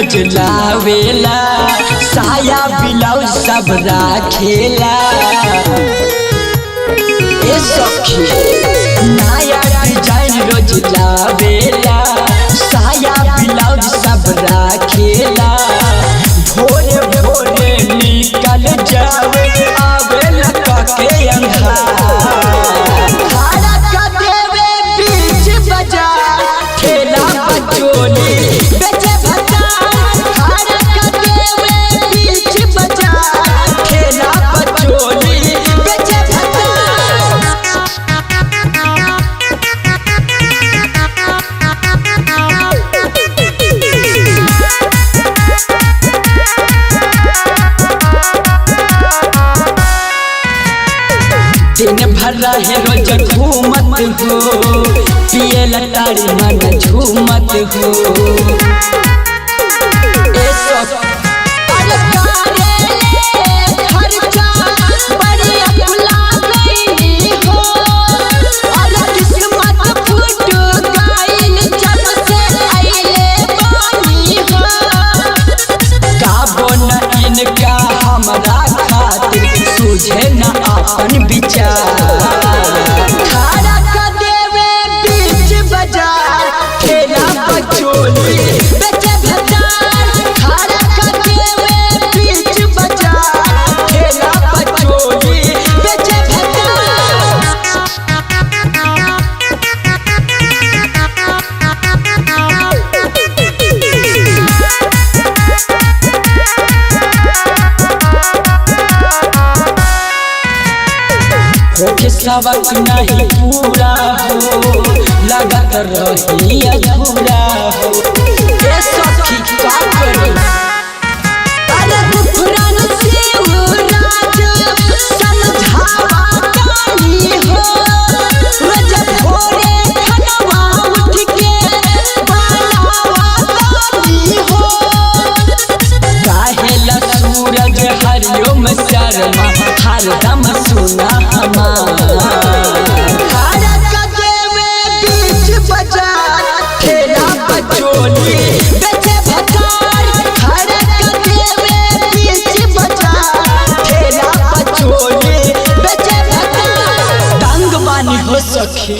लावेला साया ब्लाउज सब राखेला ए सखी नया डिजाइन रोज लावेला साया ब्लाउज सब राखेला भोरे भोरे निकल जावे आवेला के अंधार खड़ा कर देवे बीच बाजार ठेला बचोली दिन भर रहे रोज घूमत हो पिए लताड़ी मन झूमत हो इनका हमरा खातिर सूझे न अपन विचार खड़ा कर देवे बीच बाजार ठेला बचोली बेचे भजार खड़ा कर देवे बीच बाजार ठेला बचोली बेचे होके सबक नहीं पूरा हो लगत रही अधूरा हो ए सखी का करी अरे फुफरान से राज समझावा कानी हो रोज भोरे खनवा उठ के बनावा कानी हो काहेला सूरज हरिओम शर्मा हरदम सुना खड़ा कर देवे बीच बाजार ठेला बचोली बेचे भजार खड़ा कर देवे बीच बाजार ठेला बचोली बेचे भजार तंग बानी हो सखी।